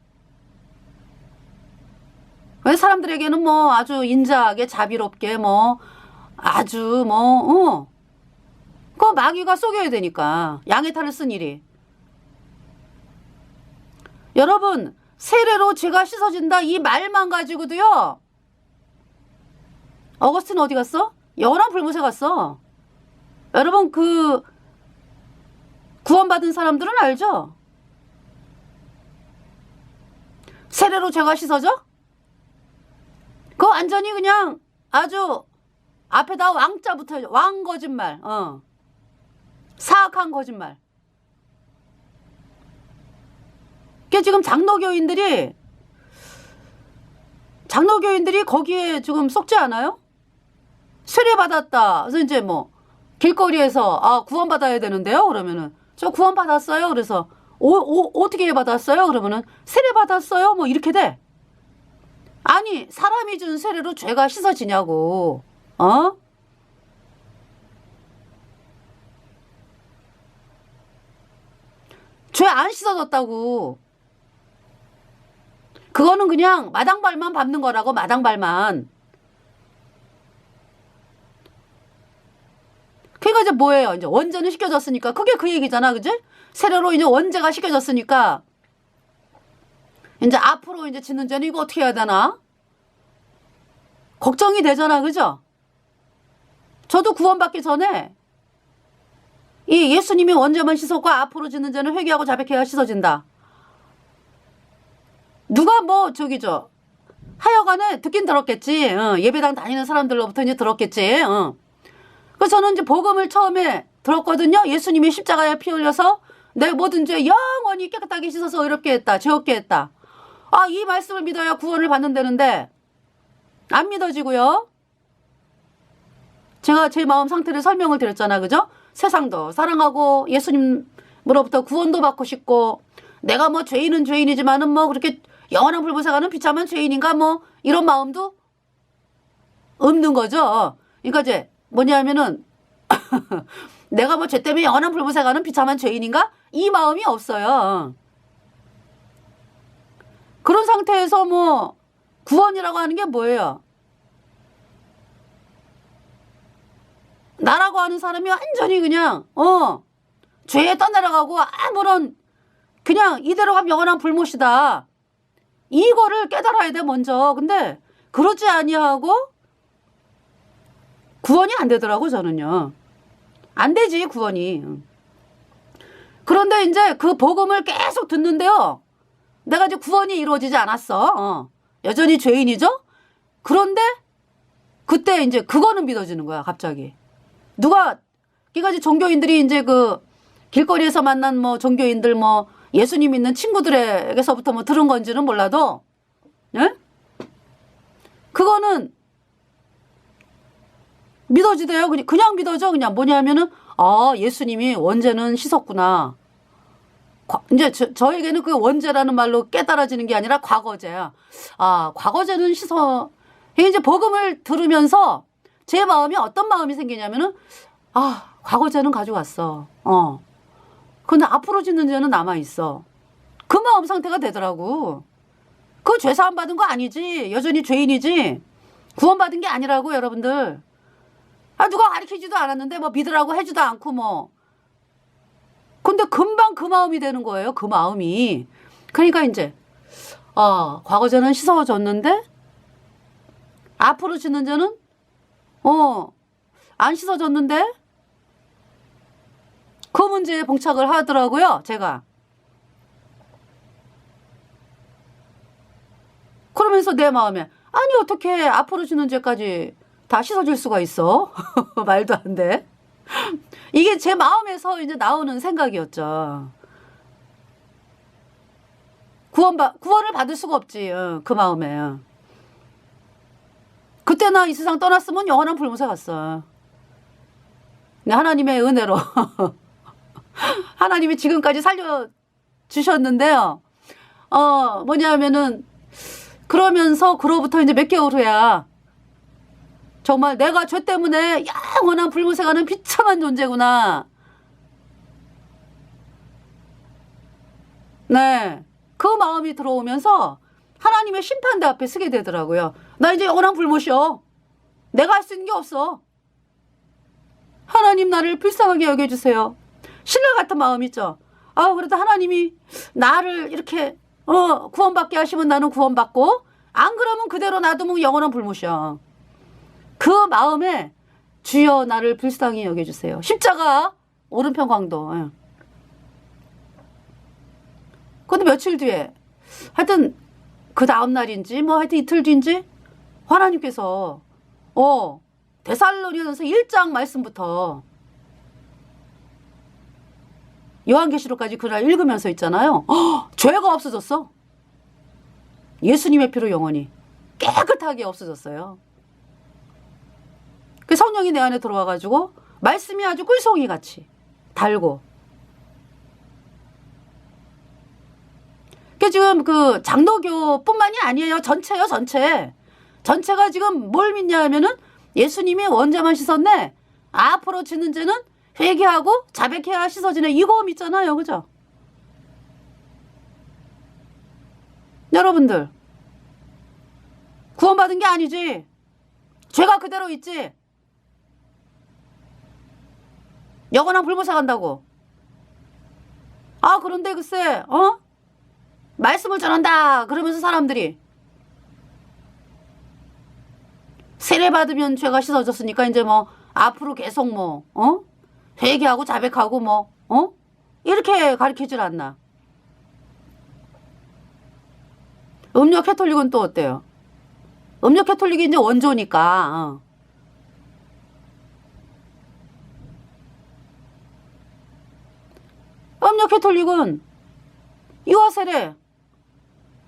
사람들에게는 뭐 아주 인자하게 자비롭게 뭐 아주 그 마귀가 속여야 되니까 양의 탈을 쓴 일이. 여러분, 세례로 죄가 씻어진다 이 말만 가지고도요. 어거스틴 어디 갔어? 영원한 불못에 갔어. 여러분, 그 구원받은 사람들은 알죠? 세례로 죄가 씻어져? 그거 완전히 그냥 아주 앞에다 왕자 붙어야죠. 왕 거짓말. 사악한 거짓말. 그게 지금 장로교인들이 거기에 지금 속지 않아요? 세례받았다. 그래서 이제 뭐 길거리에서 구원받아야 되는데요. 그러면은 저 구원받았어요. 그래서 어떻게 받았어요? 그러면은 세례받았어요. 뭐 이렇게 돼. 아니, 사람이 준 세례로 죄가 씻어지냐고. 죄 안 씻어졌다고. 그거는 그냥 마당발만 밟는 거라고. 마당발만. 그러니까 이제 뭐예요? 이제 원죄는 씻겨졌으니까. 그게 그 얘기잖아. 그지? 세례로 이제 원죄가 씻겨졌으니까 이제 앞으로 이제 짓는 죄는 이거 어떻게 해야 되나? 걱정이 되잖아. 그죠? 저도 구원받기 전에 이 예수님이 원죄만 씻었고 앞으로 짓는 죄는 회개하고 자백해야 씻어진다. 누가 뭐 하여간에 듣긴 들었겠지. 예배당 다니는 사람들로부터 이제 들었겠지. 그래서 저는 이제 복음을 처음에 들었거든요. 예수님이 십자가에 피 흘려서 내 모든 죄 영원히 깨끗하게 씻어서 의롭게 했다. 죄 없게 했다. 이 말씀을 믿어야 구원을 받는다는데 안 믿어지고요. 제가 제 마음 상태를 설명을 드렸잖아. 그죠? 세상도 사랑하고 예수님으로부터 구원도 받고 싶고 내가 뭐 죄인은 죄인이지만은 뭐 그렇게 영원한 불못에 가는 비참한 죄인인가 뭐 이런 마음도 없는 거죠. 그러니까 이제 뭐냐면은 내가 뭐 죄 때문에 영원한 불못에 가는 비참한 죄인인가? 이 마음이 없어요. 그런 상태에서 뭐 구원이라고 하는 게 뭐예요? 나라고 하는 사람이 완전히 그냥 죄에 떠내려가고 아무런 그냥 이대로 가면 영원한 불못이다. 이거를 깨달아야 돼 먼저. 근데 그러지 아니하고 구원이 안 되더라고. 저는요. 안 되지 구원이. 그런데 이제 그 복음을 계속 듣는데요. 내가 이제 구원이 이루어지지 않았어. 여전히 죄인이죠. 그런데 그때 이제 그거는 믿어지는 거야. 갑자기. 그러니까 이제 종교인들이 이제 그 길거리에서 만난 뭐 종교인들 뭐 예수님 믿는 친구들에게서부터 뭐 들은 건지는 몰라도, 예? 그거는 믿어지대요. 그냥 믿어져. 그냥 뭐냐면은, 예수님이 원죄는 씻었구나. 이제 저에게는 그 원죄라는 말로 깨달아지는 게 아니라 과거죄야. 과거죄는 씻어. 이제 복음을 들으면서 제 마음이 어떤 마음이 생기냐면은, 과거죄는 가져왔어. 근데 앞으로 짓는 죄는 남아있어. 그 마음 상태가 되더라고. 그 죄사함 받은 거 아니지. 여전히 죄인이지. 구원받은 게 아니라고, 여러분들. 누가 가르치지도 않았는데 뭐 믿으라고 해주도 않고 뭐. 근데 금방 그 마음이 되는 거예요. 그 마음이. 그러니까 이제 과거 죄는 씻어졌는데 앞으로 짓는 죄는 안 씻어졌는데 그 문제에 봉착을 하더라고요. 제가. 그러면서 내 마음에 아니 어떻게 앞으로 짓는 죄까지 다 씻어줄 수가 있어? 말도 안 돼. 이게 제 마음에서 이제 나오는 생각이었죠. 구원을 받을 수가 없지. 그 마음에. 그때 나 이 세상 떠났으면 영원한 불못에 갔어. 하나님의 은혜로 하나님이 지금까지 살려주셨는데요. 뭐냐면은 그러면서 그로부터 이제 몇 개월 후야 정말 내가 죄 때문에 영원한 불못에 가는 비참한 존재구나. 네. 그 마음이 들어오면서 하나님의 심판대 앞에 서게 되더라고요. 나 이제 영원한 불못이요. 내가 할 수 있는 게 없어. 하나님 나를 불쌍하게 여겨주세요. 신뢰 같은 마음 있죠. 그래도 하나님이 나를 이렇게 구원받게 하시면 나는 구원받고 안 그러면 그대로 놔두면 영원한 불못이야. 그 마음에 주여 나를 불쌍히 여겨주세요. 십자가 오른편 광도. 근데 며칠 뒤에 하여튼 그 다음 날인지 뭐 하여튼 이틀 뒤인지 하나님께서 데살로니가서 1장 말씀부터 요한계시록까지 그날 읽으면서 있잖아요. 죄가 없어졌어. 예수님의 피로 영원히 깨끗하게 없어졌어요. 그 성령이 내 안에 들어와가지고 말씀이 아주 꿀송이 같이 달고. 그 지금 그 장로교뿐만이 아니에요. 전체요, 전체. 전체가 지금 뭘 믿냐 하면은 예수님이 원죄만 씻었네. 앞으로 짓는 죄는 회개하고 자백해야 씻어지네. 이거 믿잖아요. 그죠? 여러분들 구원받은 게 아니지. 죄가 그대로 있지. 영원한 불못에 간다고. 그런데 글쎄 말씀을 전한다 그러면서 사람들이 세례 받으면 죄가 씻어졌으니까 이제 뭐 앞으로 계속 뭐 회개하고 자백하고 뭐 이렇게 가르치질 않나. 음료 캐톨릭은 또 어때요? 음료 캐톨릭이 이제 원조니까 음료 캐톨릭은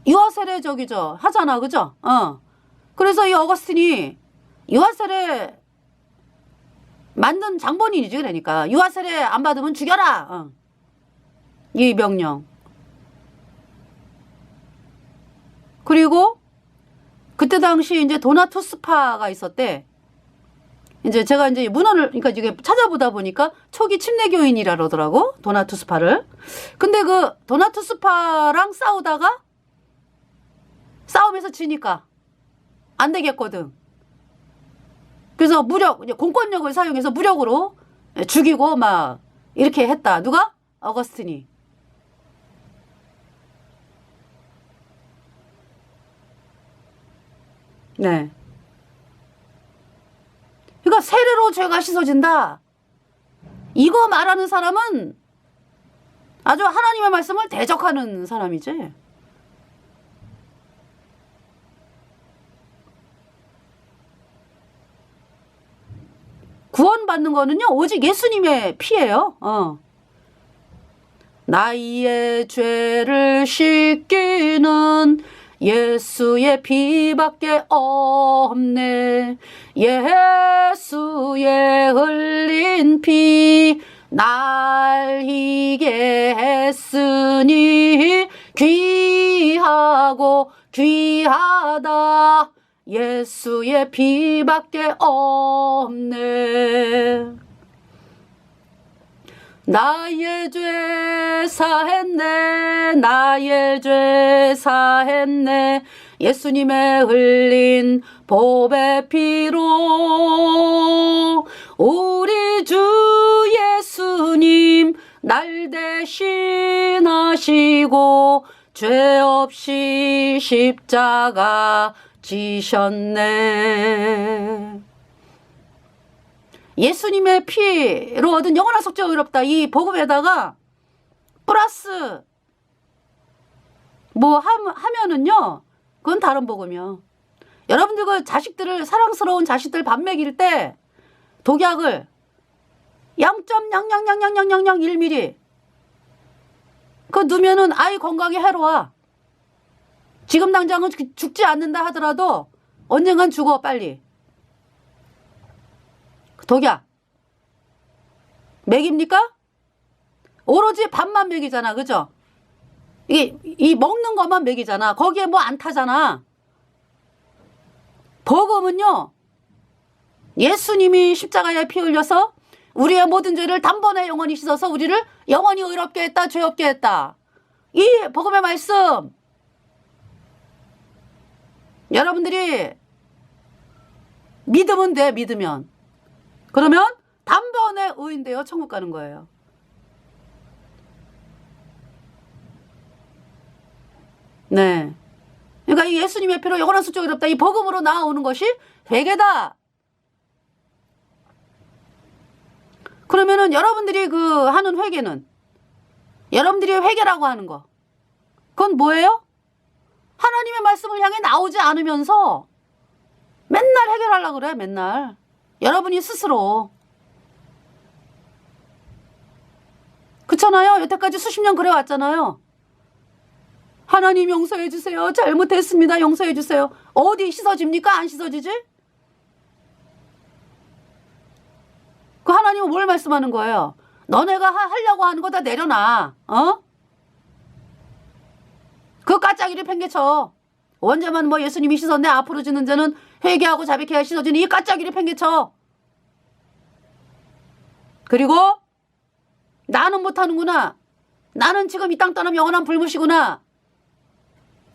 유아세례 저기죠 하잖아. 그죠? 그래서 이 어거스틴이 유아세례 만든 장본인이지. 그러니까 유아세례 안 받으면 죽여라. 이 명령. 그리고 그때 당시 이제 도나투스파가 있었대. 이제 제가 이제 문헌을 그러니까 이게 찾아보다 보니까 초기 침례교인이라 그러더라고. 도나투스파를. 근데 그 도나투스파랑 싸움에서 지니까 안 되겠거든. 그래서 공권력을 사용해서 무력으로 죽이고 막 이렇게 했다. 누가? 어거스틴이. 네. 그러니까 세례로 죄가 씻어진다. 이거 말하는 사람은 아주 하나님의 말씀을 대적하는 사람이지. 구원받는 거는요 오직 예수님의 피예요. 나의 죄를 씻기는 예수의 피밖에 없네. 예수의 흘린 피 날 희게 했으니 귀하고 귀하다. 예수의 피밖에 없네. 나의 죄 사했네. 나의 죄 사했네. 예수님의 흘린 보배 피로 우리 주 예수님 날 대신하시고 죄 없이 십자가 지셨네. 예수님의 피로 얻은 영원한 속죄가 의롭다. 이 복음에다가 플러스 뭐 하면은요, 그건 다른 복음이요. 여러분들 그 자식들을, 사랑스러운 자식들 밥 먹일 때 독약을 0.0000001mm 그거 넣으면은 아이 건강에 해로워. 지금 당장은 죽지 않는다 하더라도 언젠간 죽어 빨리. 독약 먹입니까? 오로지 밥만 먹이잖아, 그죠? 이 먹는 것만 먹이잖아. 거기에 뭐 안 타잖아. 복음은요, 예수님이 십자가에 피 흘려서 우리의 모든 죄를 단번에 영원히 씻어서 우리를 영원히 의롭게 했다, 죄 없게 했다. 이 복음의 말씀, 여러분들이 믿으면 돼. 믿으면. 그러면 단번에 의인되어 천국 가는 거예요. 네. 그러니까 이 예수님의 피로 영원한 속죄가 의롭다. 이 복음으로 나오는 것이 회개다. 그러면은 여러분들이 그 하는 회개는, 여러분들이 회개라고 하는 거, 그건 뭐예요? 하나님의 말씀을 향해 나오지 않으면서 맨날 해결하려고 그래. 맨날 여러분이 스스로. 그렇잖아요. 여태까지 수십 년 그래 왔잖아요. 하나님 용서해 주세요. 잘못했습니다. 용서해 주세요. 어디 씻어집니까? 안 씻어지지? 그 하나님은 뭘 말씀하는 거예요? 너네가 하려고 하는 거 다 내려놔. 그 까짜기를 팽개쳐. 언제만 뭐 예수님이 씻었네, 앞으로 지는 자는 회개하고 자백해야 씻어지는 이 까짜기를 팽개쳐. 그리고 나는 못하는구나, 나는 지금 이 땅 떠나면 영원한 불못이구나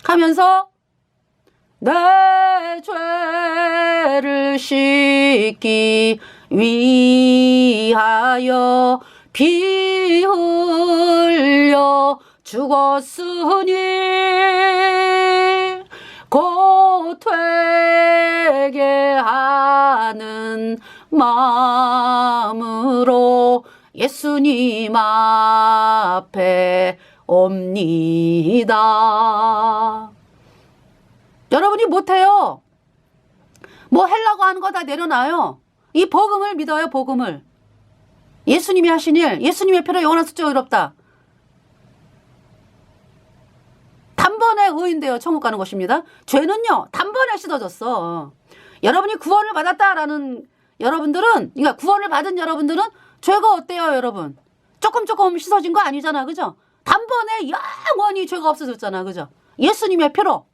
하면서 내 죄를 씻기 위하여 피 흘려 죽었으니 곧 회개하는 마음으로 예수님 앞에 옵니다. 여러분이 못해요. 뭐 하려고 하는 거 다 내려놔요. 이 복음을 믿어요. 복음을. 예수님이 하신 일, 예수님의 피로 영원한 속죄가 의롭다. 단번에 의인되어 천국 가는 것입니다. 죄는요, 단번에 씻어졌어. 여러분이 구원을 받았다라는 여러분들은, 그러니까 구원을 받은 여러분들은 죄가 어때요, 여러분? 조금 씻어진 거 아니잖아, 그죠? 단번에 영원히 죄가 없어졌잖아, 그죠? 예수님의 피로.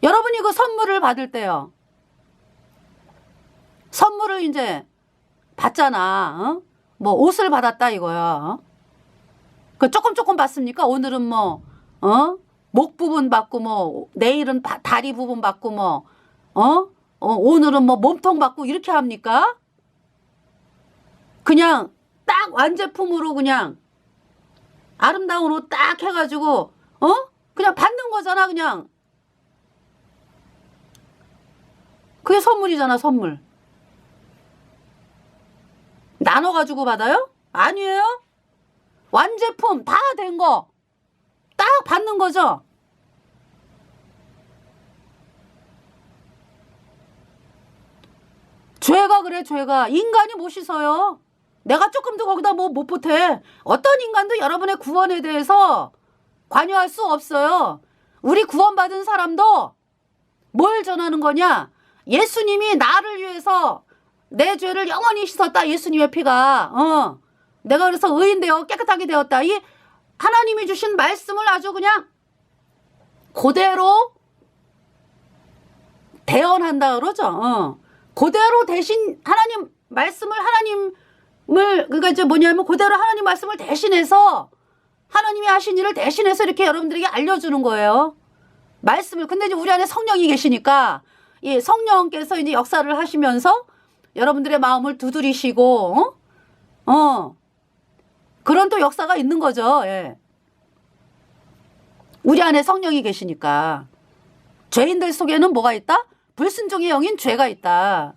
여러분이 그 선물을 받을 때요, 선물을 이제 받잖아. 뭐 옷을 받았다 이거야. 그 조금 받습니까? 오늘은 뭐 목 부분 받고, 뭐 내일은 다리 부분 받고, 뭐 오늘은 뭐 몸통 받고 이렇게 합니까? 그냥 딱 완제품으로 그냥 아름다운 옷 딱 해가지고 그냥 받는 거잖아. 그냥 그게 선물이잖아. 선물. 나눠가지고 받아요? 아니에요. 완제품 다 된 거 딱 받는 거죠. 죄가 그래. 죄가 인간이 못 씻어요. 내가 조금 더 거기다 뭐 못 보태. 어떤 인간도 여러분의 구원에 대해서 관여할 수 없어요. 우리 구원받은 사람도 뭘 전하는 거냐? 예수님이 나를 위해서 내 죄를 영원히 씻었다. 예수님의 피가. 내가 그래서 의인되어 깨끗하게 되었다. 이 하나님이 주신 말씀을 아주 그냥 그대로 대언한다 그러죠. 그대로 대신 하나님 말씀을, 그러니까 이제 뭐냐면 그대로 하나님 말씀을 대신해서, 하나님이 하신 일을 대신해서 이렇게 여러분들에게 알려주는 거예요. 말씀을. 근데 이제 우리 안에 성령이 계시니까 이 성령께서 이제 역사를 하시면서 여러분들의 마음을 두드리시고 그런 또 역사가 있는 거죠. 예. 우리 안에 성령이 계시니까. 죄인들 속에는 뭐가 있다? 불순종의 영인 죄가 있다.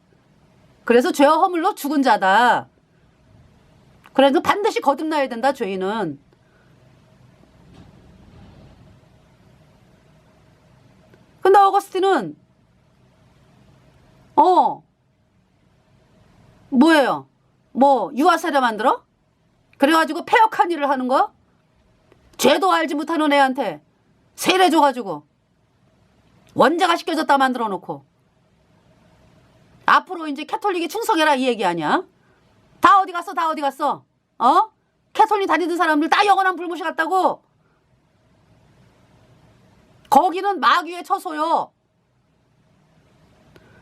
그래서 죄와 허물로 죽은 자다. 그래서 반드시 거듭나야 된다, 죄인은. 근데 어거스틴은 뭐예요? 뭐 유아세례 만들어? 그래가지고 폐역한 일을 하는 거야? 죄도 알지 못하는 애한테 세례 줘가지고 원자가 시켜졌다 만들어 놓고 앞으로 이제 캐톨릭에 충성해라 이 얘기 아니야? 다 어디 갔어? 다 어디 갔어? 캐톨릭 다니던 사람들 다 영원한 불못이 갔다고? 거기는 마귀의 처소요.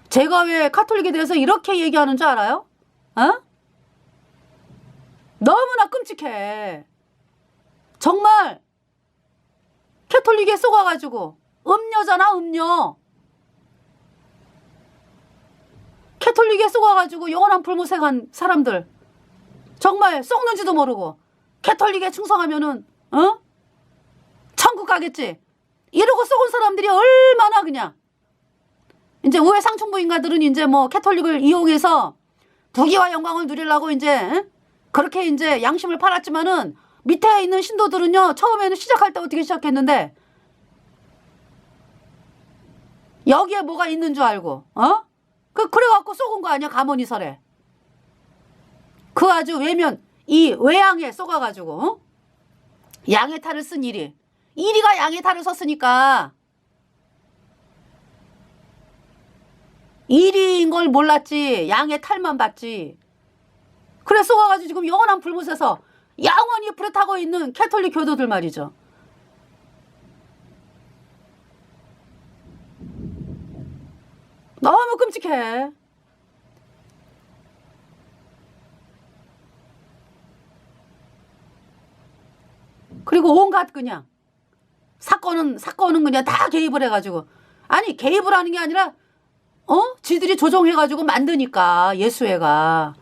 제가 왜 카톨릭에 대해서 이렇게 얘기하는 줄 알아요? 너무나 끔찍해. 정말 캐톨릭에 속아가지고 음녀잖아, 음녀. 캐톨릭에 속아가지고 영원한 불무생한 사람들 정말 썩는지도 모르고 캐톨릭에 충성하면은 천국 가겠지. 이러고 썩은 사람들이 얼마나 그냥 이제 우회 상층부인가들은 이제 뭐 캐톨릭을 이용해서 부귀와 영광을 누리려고 이제 그렇게 이제 양심을 팔았지만은 밑에 있는 신도들은요 처음에는 시작할 때 어떻게 시작했는데 여기에 뭐가 있는 줄 알고 그래갖고 속은 거 아니야 가모니설에. 그 아주 외면 이 외양에 속아가지고 양의 탈을 쓴 이리가 양의 탈을 섰으니까 이리인 걸 몰랐지 양의 탈만 봤지. 그래 쏘아가지고 지금 영원한 불못에서 영원히 불에 타고 있는 캐톨릭 교도들 말이죠. 너무 끔찍해. 그리고 온갖 그냥 사건은 그냥 다 개입을 해가지고 아니 개입을 하는 게 아니라 지들이 조종해가지고 만드니까 예수회가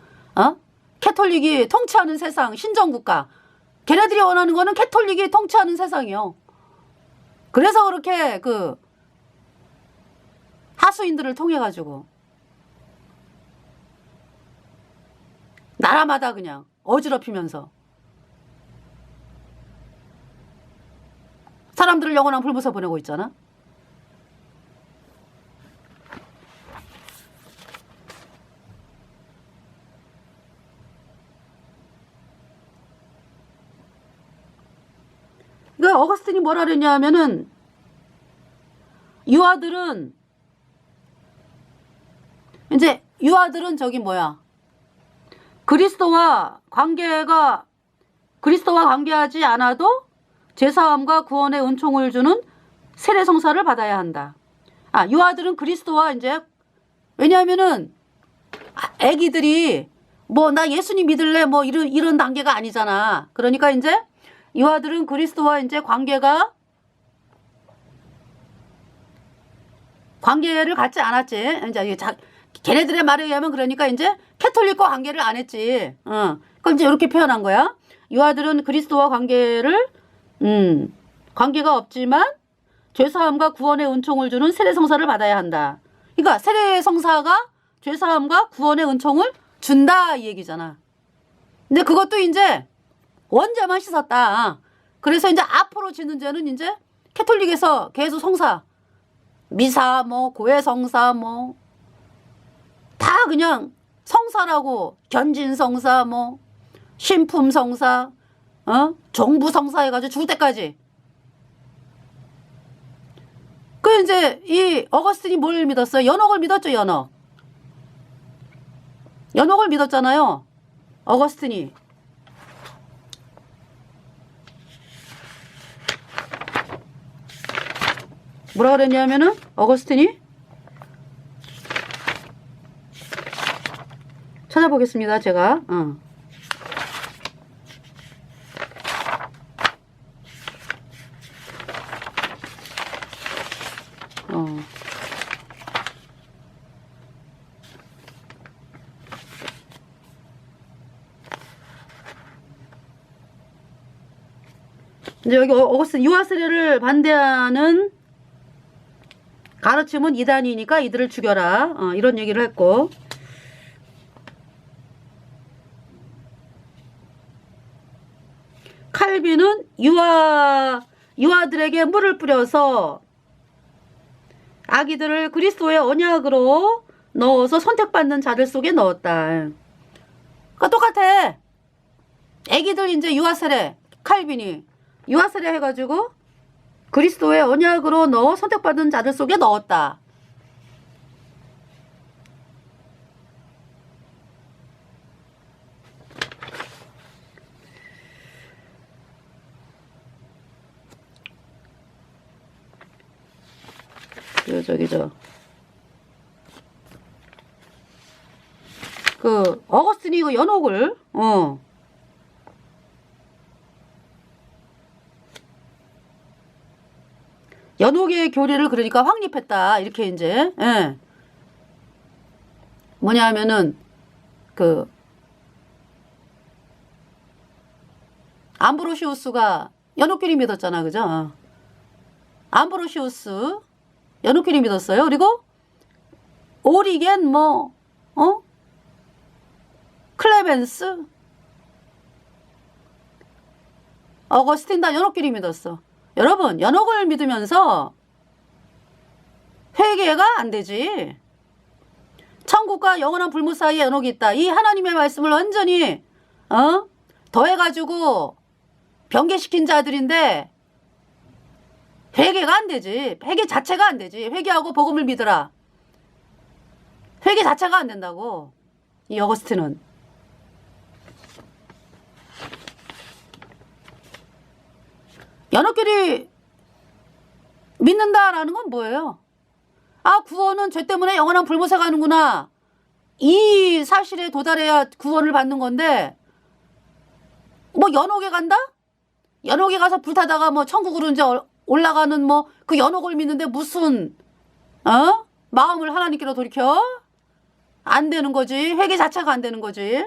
캐톨릭이 통치하는 세상 신정국가 걔네들이 원하는 거는 캐톨릭이 통치하는 세상이요. 그래서 그렇게 그 하수인들을 통해가지고 나라마다 그냥 어지럽히면서 사람들을 영원한 불못에 보내고 있잖아. 그러니까 어거스틴이 뭐라 그랬냐 하면은 유아들은 저기 뭐야 그리스도와 관계하지 않아도 제사함과 구원의 은총을 주는 세례 성사를 받아야 한다. 유아들은 그리스도와 이제 왜냐하면은 애기들이 뭐 나 예수님 믿을래 뭐 이런 단계가 아니잖아. 그러니까 이제 유아들은 그리스도와 이제 관계를 갖지 않았지. 이제 걔네들의 말에 의하면 그러니까 이제 캐톨릭과 관계를 안 했지. 그럼 이제 이렇게 표현한 거야. 유아들은 그리스도와 관계가 없지만 죄사함과 구원의 은총을 주는 세례성사를 받아야 한다. 그러니까 세례성사가 죄사함과 구원의 은총을 준다 이 얘기잖아. 근데 그것도 이제 원죄만 씻었다. 그래서 이제 앞으로 지는 죄는 이제 캐톨릭에서 계속 성사, 미사, 뭐 고해성사, 뭐 다 그냥 성사라고 견진성사, 뭐 신품성사, 정부성사 해가지고 죽을 때까지. 그 이제 이 어거스틴이 뭘 믿었어요? 연옥을 믿었죠, 연옥. 연옥을 믿었잖아요, 어거스틴이. 뭐라 그랬냐면은 어거스틴이 찾아보겠습니다. 제가 이제 여기 어거스틴 유아 세례를 반대하는 가르침은 이단이니까 이들을 죽여라. 이런 얘기를 했고, 칼빈은 유아들에게 물을 뿌려서 아기들을 그리스도의 언약으로 넣어서 선택받는 자들 속에 넣었다. 그러니까 똑같아. 아기들 이제 유아세례, 칼빈이 유아세례 해가지고 그리스도의 언약으로 넣어 선택받은 자들 속에 넣었다. 그 어거스틴이 그 연옥을 연옥의 교리를 그러니까 확립했다. 이렇게 이제 뭐냐 하면은 그 암브로시우스가 연옥교리 믿었잖아. 그죠? 암브로시우스 연옥교리 믿었어요. 그리고 오리겐 클레멘스 어거스틴 다 연옥교리 믿었어. 여러분, 연옥을 믿으면서 회개가 안 되지. 천국과 영원한 불못 사이에 연옥이 있다. 이 하나님의 말씀을 완전히 더해가지고 변개시킨 자들인데 회개가 안 되지. 회개 자체가 안 되지. 회개하고 복음을 믿으라. 회개 자체가 안 된다고. 이 어거스틴은. 연옥교리 믿는다라는 건 뭐예요? 아, 구원은 죄 때문에 영원한 불못에 가는구나. 이 사실에 도달해야 구원을 받는 건데, 뭐 연옥에 간다? 연옥에 가서 불타다가 뭐 천국으로 이제 올라가는 뭐 그 연옥을 믿는데 무슨 마음을 하나님께로 돌이켜? 안 되는 거지. 회개 자체가 안 되는 거지.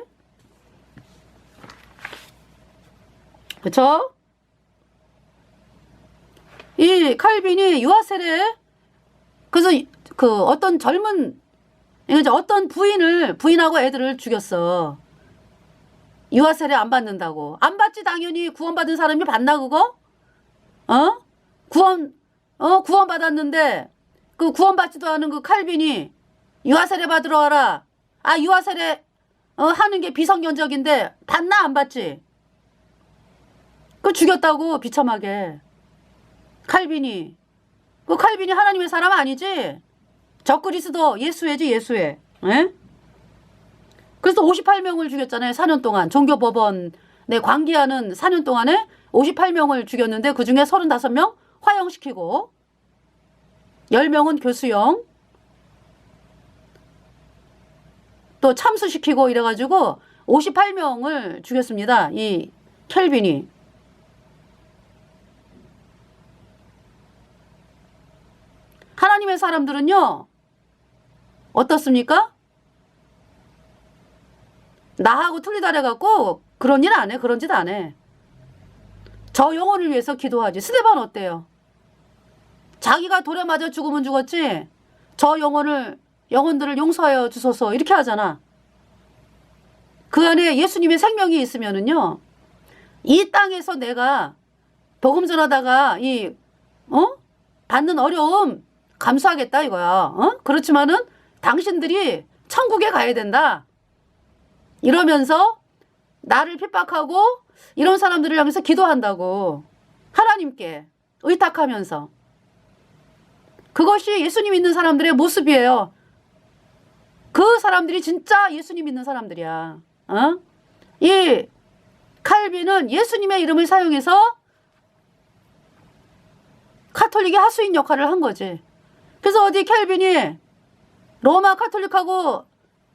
그쵸? 이 칼빈이 유아세례, 그래서 그 어떤 어떤 부인하고 애들을 죽였어. 유아세례 안 받는다고. 안 받지. 당연히 구원받은 사람이 받나 그거? 구원 받았는데 그 구원받지도 않은 그 칼빈이 유아세례 받으러 와라. 아, 유아세례 하는 게 비성경적인데 받나 안 받지? 그 죽였다고 비참하게. 칼빈이. 그 칼빈이 하나님의 사람 아니지? 적그리스도 예수회지 예수회. 에? 그래서 58명을 죽였잖아요. 4년 동안. 종교법원에 관계하는 4년 동안에 58명을 죽였는데 그중에 35명 화형시키고 10명은 교수형 또 참수시키고 이래가지고 58명을 죽였습니다. 이 켈빈이. 하나님의 사람들은요, 어떻습니까? 나하고 틀리다 해갖고 그런 일 안 해. 그런 짓 안 해. 저 영혼을 위해서 기도하지. 스데반 어때요? 자기가 돌에 맞아 죽으면 죽었지. 저 영혼들을 용서하여 주소서 이렇게 하잖아. 그 안에 예수님의 생명이 있으면은요, 이 땅에서 내가 복음 전하다가 받는 어려움 감수하겠다 이거야. 그렇지만은 당신들이 천국에 가야 된다. 이러면서 나를 핍박하고 이런 사람들을 향해서 기도한다고. 하나님께 의탁하면서. 그것이 예수님 믿는 사람들의 모습이에요. 그 사람들이 진짜 예수님 믿는 사람들이야. 이 칼빈은 예수님의 이름을 사용해서 카톨릭의 하수인 역할을 한 거지. 그래서 어디 켈빈이 로마 카톨릭하고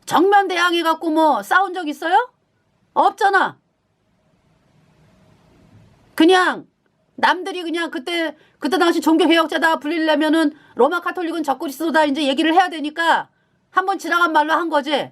정면 대항해갖고 뭐 싸운 적 있어요? 없잖아. 그냥 남들이 그냥 그때 당시 종교개혁자다 불리려면은 로마 카톨릭은 적그리스도다 이제 얘기를 해야 되니까 한번 지나간 말로 한 거지.